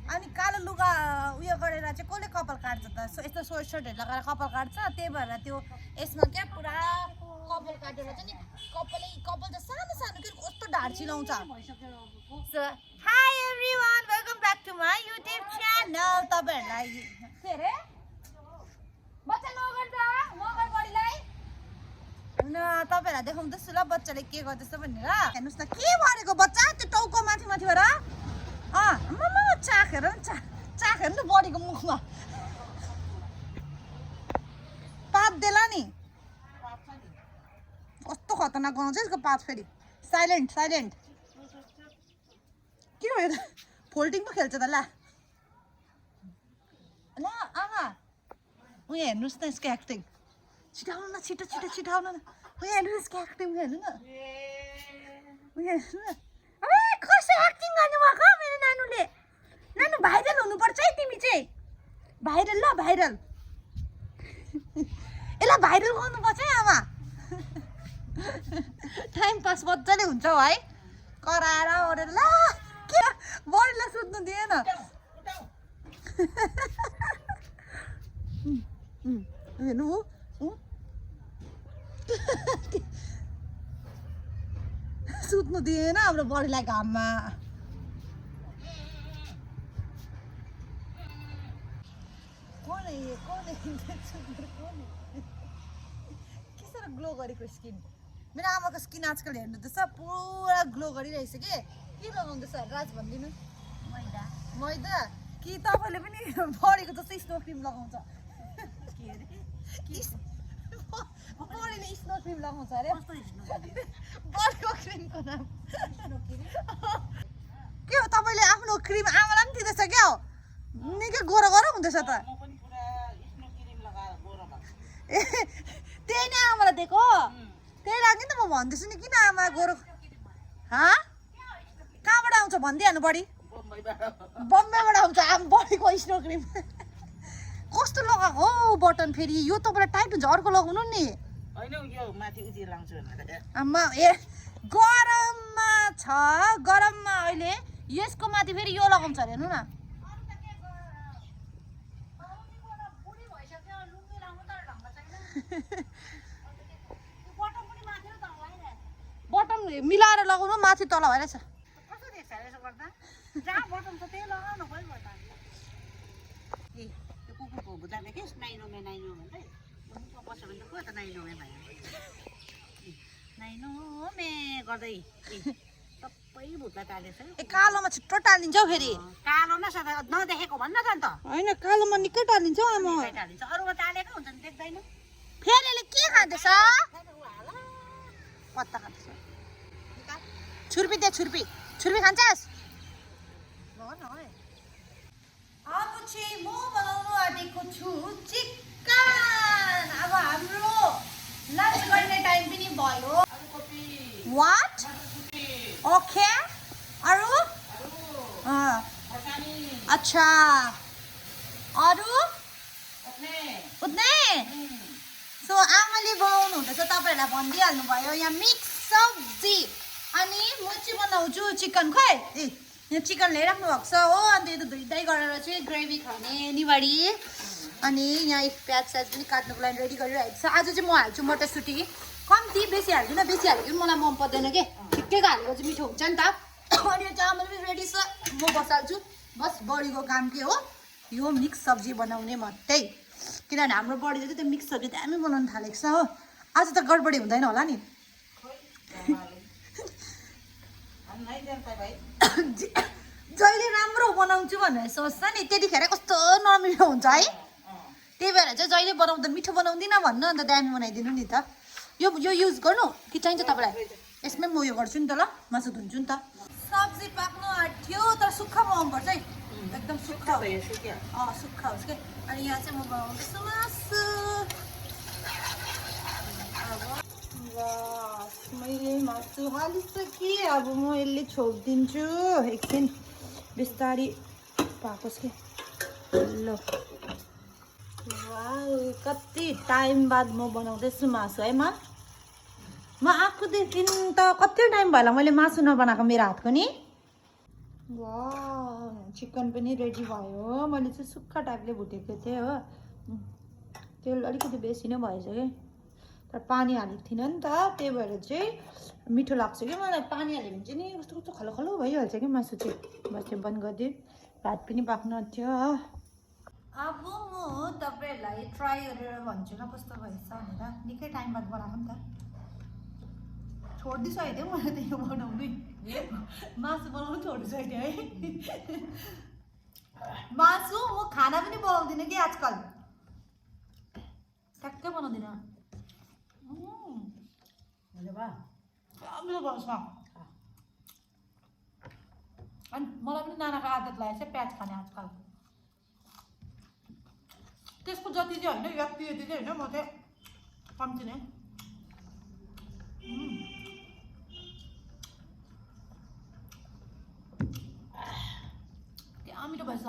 अनि कालो लुगा उयो गरेर चाहिँ कसले कपाल काट्छ त यस्तो सर्ट सर्टहरू लगाएर कपाल काट्छ त्यही भएर त्यो यसमा क्या पुरा कपाल काटेर चाहिँ नि कपाल चाहिँ सानो सानो के कस्तो ढाड चिलाउँछ hi everyone welcome back to my YouTube channel तपाईहरुलाई के रे बच्चा नगर्छ मगर बडीलाई न तपाईहरुलाई देखाउँदैछु ल बच्चाले के गर्दैछ भनेर हेर्नुस् न के भनेको बच्चा त्यो टाउको माथि माथिबाट मम्मा चाख हेर न बडीको मुखमा पात देला नि कस्तो खतरनाक बनाउँछ यसको पात फेरि साइलेन्ट के हो यो फोल्डिङ पो खेल्छ त ल आमा उयो हेर्नुहोस् न यसको एक्टिङ छिटाउनु न छिटो छिटाउनु न उयो हेर्नु यसको एक्टिङ हेर्नु न उयो हेर्नु न कसो एक्टिङ गर्नुभएको मेरो नानुले नानु भाइरल हुनुपर्छ है तिमी चाहिँ भाइरल ल भाइरल यसलाई भाइरल गर्नुपर्छ है आमा टाइम पास मजाले हुन्छ है कराएर ओरेर ल के बडीलाई सुत्नु दिएन हेर्नु सुत्नु दिएन हाम्रो बडीलाई घाममा के साह्रो ग्लो गरेको स्किन मेरो आमाको स्किन आजकल हेर्नुहुँदैछ पुरा ग्लो गरिरहेछ के लगाउँदैछ राज भनिदिनु मैदा कि तपाईँले पनि बडीको जस्तै स्नो क्रिम लगाउँछ बडीले स्नो क्रिम लगाउँछ अरे बडीको क्रिमको नाम के हो तपाईँले आफ्नो क्रिम आमालाई पनि दिँदैछ क्या हो निकै गोरो हुँदैछ त ए त्यही नै आमालाई दिएको त्यही लागि त म भन्दैछु नि किन आमा गोरो कहाँबाट आउँछ भनिदिइहाल्नु बडी बम्बेबाट आउँछ आमा बडीको स्नो क्रिम कस्तो लगाएको हो बटन फेरि यो तपाईँलाई टाइट हुन्छ अर्को लगाउनु नि आमा ए गरममा छ गरममा अहिले यसको माथि फेरि यो लगाउँछ अरे हेर्नु न बटम मिलाएर लगाउनु माथि तल भइरहेछ कालोमा छिट्टो टालिन्छ हौ फेरि कालोमा नदेखेको भन्न त अन्त होइन कालोमा निकै टालिन्छ हौ आमा अरूमा टालेको हुन्छ नि देख्दैन फेरि यसले के खाँदैछ पत्ता खाँदैछ छुर्पी दे छुर्पी खान्छस् अब चाहिँ म बनाउनु आँटेको छु चिकन अब हाम्रो लन्च गर्ने टाइम पनि भयो वाट ओके अरू अच्छा अरू उतने सो आमाले बनाउनु हुँदैछ तपाईँहरूलाई भनिदिइहाल्नु भयो यहाँ मिक्स सब्जी अनि म चाहिँ बनाउँछु चिकन खै यहाँ चिकन ल्याइराख्नु भएको छ हो अन्त यो त धुइँदै गरेर चाहिँ ग्रेभी खाने निवाडी अनि यहाँ एक प्याज पनि काट्नुको लागि रेडी गरिरहेको छ आज चाहिँ म हाल्छु मटरसुटी कम्ती बेसी हाल्दिनँ बेसी हालेको मलाई मन पर्दैन के ठिक्कैको हालेको चाहिँ मिठो हुन्छ नि त अनि यो चामल पनि रेडी छ म बसाल्छु बस बडीको काम के हो यो मिक्स सब्जी बनाउने मात्रै किनभने हाम्रो बडीले चाहिँ त्यो मिक्स सब्जी दामी बनाउनु थालेको छ हो आज त गडबडी हुँदैन होला नि जहिले राम्रो बनाउँछु भनेर सोच्छ नि त्यतिखेर कस्तो नमिठो हुन्छ है त्यही भएर चाहिँ जहिले बनाउँदा मिठो बनाउँदिनँ भन्नु अन्त दामी बनाइदिनु नि त यो युज गर्नु कि चाहिन्छ तपाईँलाई यसमै म यो गर्छु नि त ल मासु धुन्छु नि त सब्जी पाक्नु आँट्यो तर सुक्खा बनाउनुपर्छ है एकदम सुक्खा सुक्खा होस् क्या अनि यहाँ चाहिँ म बनाउँदैछु मासु मैले मासु हालिसकेँ अब म यसले छोपिदिन्छु एकछिन बिस्तारी पाकोस् कि ल कति टाइम बाद म बनाउँदैछु मासु है म आएकोदेखि त कति टाइम भयो होला मैले मासु नबनाएको मेरो हातको नि वाह चिकन पनि रेडी भयो मैले चाहिँ सुक्खा टाइपले भुटेको थिएँ हो तेल अलिकति बेसी नै भएछ कि तर पानी हालेको थिइनँ नि त त्यही भएर चाहिँ मिठो लाग्छ कि मलाई पानी हाल्यो भने चाहिँ नि कस्तो कस्तो खलो खलो भइहाल्छ कि मासु चाहिँ बस त्यो बन्द गरिदिएँ भात पनि पाक्नु थियो अब म तपाईँहरूलाई ट्राई गरेर भन्छु न कस्तो भएछ भनेर निकै टाइम बाद बनाएको नि त छोडिदिइसकेको थिएँ मैले त यो बनाउनै मासु बनाउनु छोडिसकेको थिएँ है मासु म खाना पनि बनाउँदिनँ कि आजकल ट्याक्कै बनाउँदिनँ राम्रो गर्छ अनि मलाई पनि नानाको आदत लागेको छ प्याज खाने आजकल त्यसको जति चाहिँ होइन यति यति चाहिँ होइन म चाहिँ कम्ती नै क्या मिठो भएछ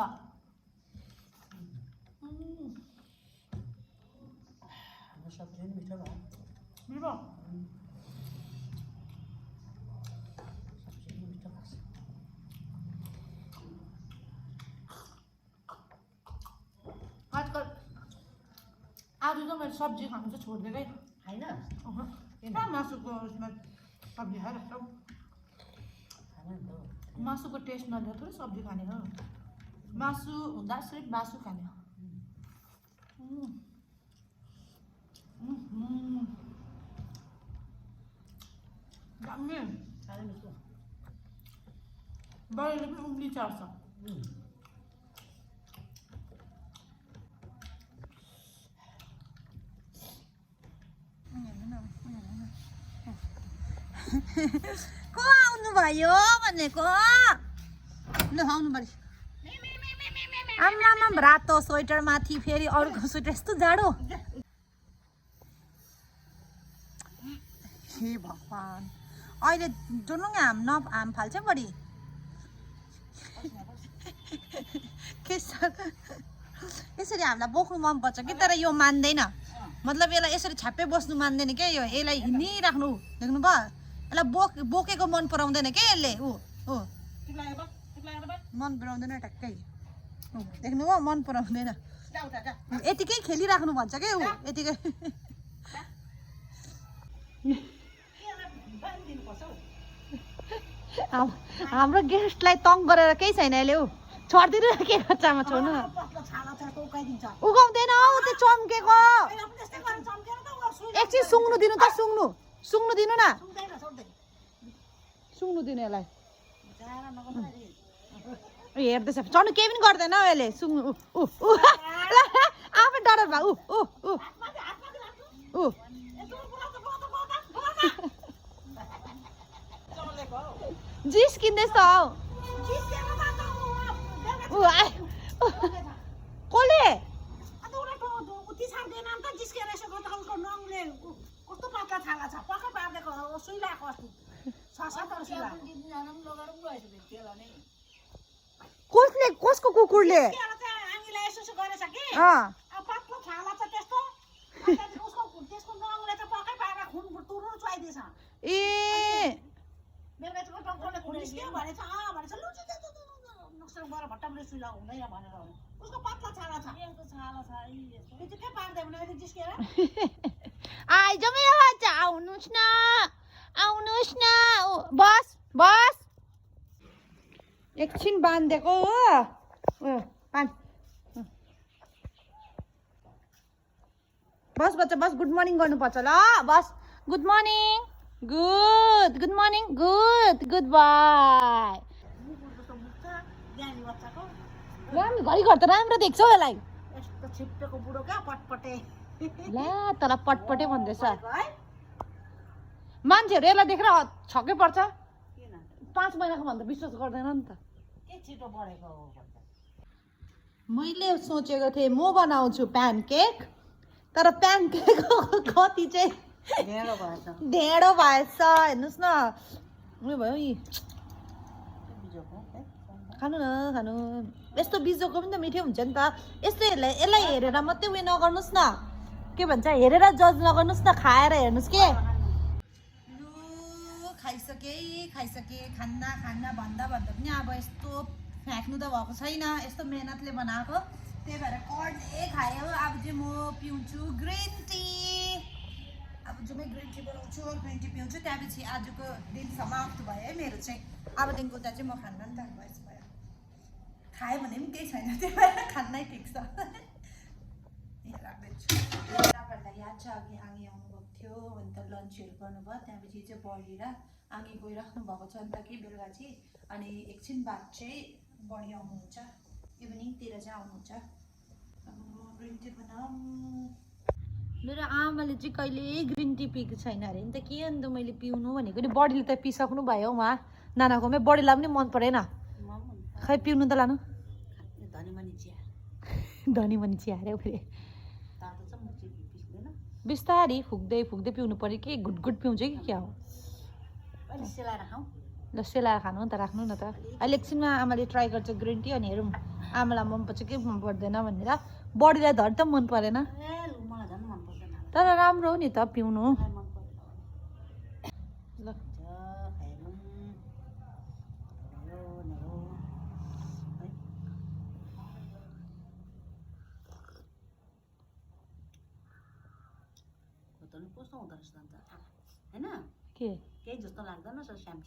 सब्जी मिठो भयो मिठो सब्जी मिठो भएको आजकल आज त मैले सब्जी खानु चाहिँ छोडिदिएकै होइन पुरा मासुको उसमा सब्जी खाइरहेको मासुको टेस्ट नलिएर थोरै सब्जी खाने हो मासु हुँदा सिर्फ मासु खाने दामी बडीले पनि उम्ली चाड्छ को आउनु भयो भनेको ल आउनु पर्यो आमामा रातो स्वेटर माथि फेरि अरूको स्वेटर यस्तो जाडो हे भगवान् अहिले जुन हाम फाल्छ बढी यसरी हामीलाई बोक्नु मनपर्छ कि तर यो मान्दैन मतलब यसलाई यसरी छाप्पै बस्नु मान्दैन क्या यो यसलाई हिँडिराख्नु देख्नु भयो यसलाई बोकेको मन पराउँदैन क्या यसले मन पराउँदैन ट्याक्कै देख्नु भयो मन पराउँदैन यतिकै खेलिराख्नु भन्छ क्या ऊ यतिकै हाम्रो गेस्टलाई तङ गरेर केही छैन अहिले ऊ छोडिदिनु के गर्छ आमा छोड्नु उगाउँदैन हौ त्यो चम्केको एकछिन सुँग्नु दिनु त सुँग्नु दिनु न सुँग्नु दिनु यसलाई हेर्दैछ चढ्नु केही पनि गर्दैन हौ यसले सुँग्नु आफै डर भयो जिस्किँदैछ हौ कसले कसले कसको कुकुरले ए आइजमै आउनुहोस् न बस बस एकछिन बाँधिदिएको हो बस बच्चा बस गुड मर्निङ गर्नुपर्छ ल बस good morning good morning goodbye घरि घर त राम्रो देख्छौ यसलाई ला तर पटपटे भन्दैछ मान्छेहरू यसलाई देखेर छक्कै पर्छ 5 महिनाको भन्दा विश्वास गर्दैन नि त मैले सोचेको थिएँ म बनाउँछु प्यानकेक तर प्यानकेक कति चाहिँ ढेँडो भएछ हेर्नुहोस् न उयो भयो यी खानु न खानु यस्तो बिजोको पनि त मिठो हुन्छ नि त यस्तो यसलाई हेरेर मात्रै उयो नगर्नुहोस् न के भन्छ हेरेर जज नगर्नुहोस् न खाएर हेर्नुहोस् के खाइसके खाना भन्दा पनि अब यस्तो फ्याँक्नु त भएको छैन यस्तो मेहनतले बनाएको त्यही भएर कर्डले खायो अब चाहिँ म पिउँछु ग्रिन टी अब जो म ग्रिन टी बनाउँछु ग्रिन टी पिउँछु त्यहाँपछि आजको दिन समाप्त भयो है मेरो चाहिँ अबदेखिको उता चाहिँ म खान्न नि त भएछ भयो खायो भने पनि केही छैन त्यही भएर खानै ठिक छ राख्दैछु तपाईँहरूलाई याद छ अघि आँगी आउनुभएको थियो अन्त लन्चहरू गर्नुभयो त्यहाँपछि चाहिँ बढी र आँगी गइराख्नु भएको छ नि त कि बेलुका चाहिँ अनि एकछिन बाद चाहिँ बढी आउनुहुन्छ इभिनिङतिर चाहिँ आउनुहुन्छ अब ग्रिन टी बनाऊँ मेरो आमाले चाहिँ कहिले ग्रिन टी पिएको छैन अरे नि त के अन्त मैले पिउनु भनेको नि बडीले त पिइसक्नु भयो उहाँ नानाकोमै बडीलाई पनि मन परेन खै पिउनु त लानु धनी मनी चिया अरे फेरि बिस्तारी फुक्दै पिउनु पऱ्यो कि गुट पिउँछ कि क्या हो ल सेलाएर खानु नि त राख्नु न त अहिले एकछिनमा आमाले ट्राई गर्छ ग्रिन टी अनि हेरौँ आमालाई मन पर्छ कि मन पर्दैन भनेर बडीलाई धरि त मन परेन तर राम्रो हो नि त पिउनु ल कस्तो हुँदो रहेछ अन्त हैन के केही जस्तो लाग्दैन श्याम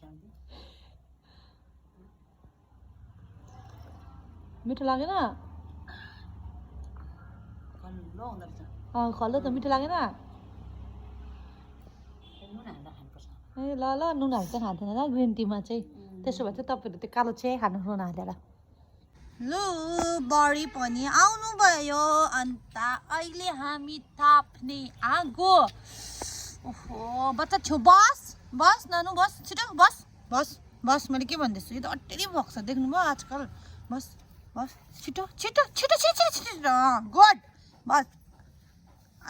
मिठो लागेन खल्लो हुँदो रहेछ खल्लो त मिठो लागेन नुन हालेर खानुपर्छ ए ल नुन हाल्छ खाँदैन ल ग्रिन टीमा चाहिँ त्यसो भए चाहिँ तपाईँहरू त्यो कालो चिया खानु नुन हालेर लु बडी पनि आउनुभयो अन्त अहिले हामी ताप्ने आगो ओहो बच्चा छेउ बस नानु बस छिटो बस मैले के भन्दैछु यो त अटेरी भएको छ देख्नुभयो आजकल बस छिटो गुड बस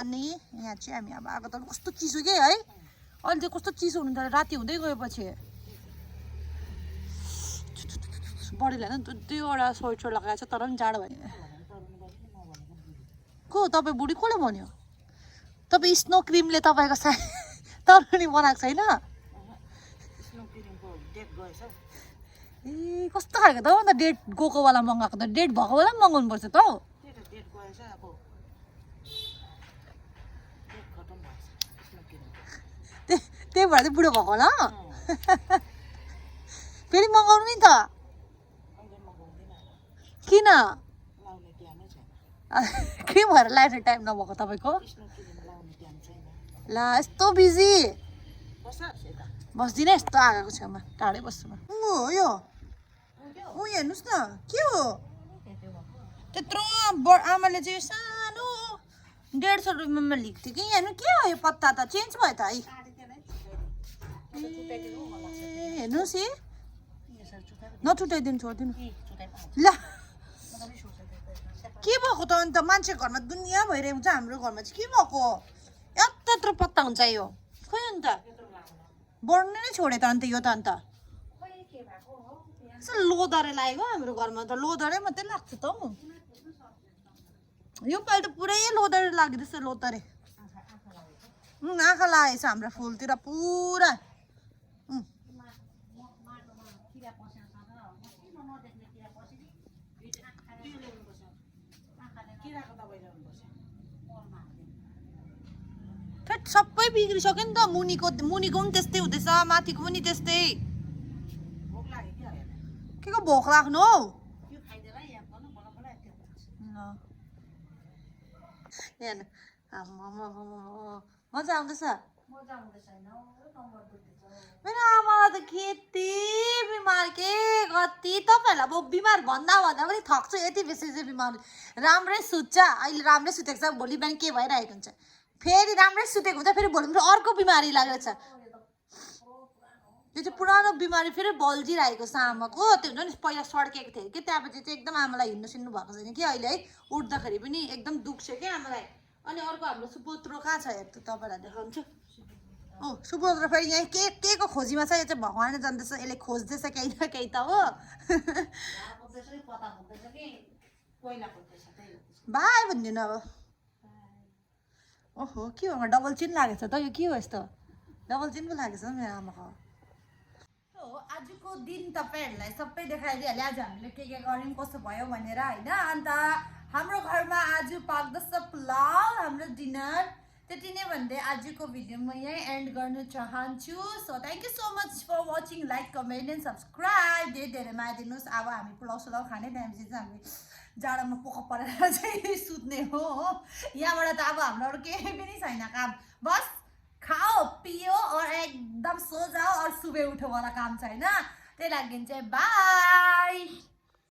अनि यहाँ चाहिँ हामी अब आगो त कस्तो चिसो के है अहिले चाहिँ कस्तो चिसो हुनु थाल्यो राति हुँदै गएपछि बडीलाई होइन दुईवटा स्वेटर लगाएको छ तर पनि जाडो भयो को तपाईँ बुढी कसले भन्यो तपाईँ स्नो क्रिमले तपाईँको तरुनी बनाएको छैन ए कस्तो खालको त अन्त डेट गएकोवाला मगाएको त डेट भएकोवाला पनि मगाउनु पर्छ त हौ त्यही भएर चाहिँ बुढो भएको होला फेरि मगाउनु नि त किन के भएर लाइट टाइम नभएको तपाईँको ला यस्तो बिजी बस्दिनँ यस्तो आगोको छेउमा टाढै बस्छु म हो यो हेर्नुहोस् न के हो त्यत्रो आमाले चाहिँ सानो 150 रुपियाँमा लिएको थियो कि हेर्नु के हो यो पत्ता त चेन्ज भयो त है हेर्नुहोस् है नछुटाइदिनु छोडिदिनु ल के भएको त अन्त मान्छे घरमा दुनियाँ भइरहेको हुन्छ हाम्रो घरमा चाहिँ के भएको यत्रो पत्ता हुन्छ यो खोइ अन्त बढ्नु नै छोड्यो त अन्त यो त अन्त लोदरे लाग्यो हाम्रो घरमा त लोदरे मात्रै लाग्छ त हौ योपालि त पुरै लोदरे लाग्दैछ लोदरे आँखा लागेको छ हाम्रो फुलतिर पुरा सबै बिग्रिसक्यो नि त मुनिको पनि त्यस्तै हुँदैछ माथिको पनि त्यस्तै के को भोक लाग्नु हौ मजा आउँदैछ मेरो आमालाई त कति बिमार के कति तपाईँहरूलाई अब बिमार भन्दा पनि थक्छु यति बेसी चाहिँ बिमार राम्रै सुत्छ अहिले राम्रै सुतेको छ भोलि बिहान के भइरहेको हुन्छ फेरि राम्रै सुतेको हुन्छ फेरि भोलि अर्को बिमारी लागेको छ यो चाहिँ पुरानो बिमारी फेरि बल्झिरहेको छ आमाको त्यो हुन्छ नि पहिला सड्केको थियो कि त्यहाँपछि चाहिँ एकदम आमालाई हिँड्नु सिन्नु भएको छैन कि अहिले है उठ्दाखेरि पनि एकदम दुख्छ क्या आमालाई अनि अर्को हाम्रो सुपुत्रो कहाँ छ हेर्नु तपाईँलाई देखाउँछु सुपुत्रो फेरि यहाँ के को खोजीमा छ यो चाहिँ भगवान्ले जान्दैछ यसले खोज्दैछ केही न केही त हो बाई भनिदिनु अब ओहो के हो डबल चिन लागेको छ त यो के हो यस्तो डबल चिन पो लागेको छ मेरो आमाको आजको दिन तपाईहरुलाई सबै देखाइदिइहाल्यो आज हामीले के गर्यौं कसो भयो भनेर हैन अन्त हाम्रो घरमा आज पाक्दैछ पुलाव हाम्रो डिनर त्यति नै भन्दै आजको भिडियो म यही एन्ड गर्न चाहन्छु so thank you so much for watching like comment and subscribe धेरै माया दिनुस् अब हामी पुलाव सुलाव खाने टाइमपछि चाहिँ हामी जाडोमा पोख परेर चाहिँ सुत्ने हो यहाँबाट त अब हाम्रो अरु केही पनि छैन काम बस खाओ पियो और एकदम सो जाओ और सुबह उठो वाला काम छ हैन त्यही लागि चाहिँ बाई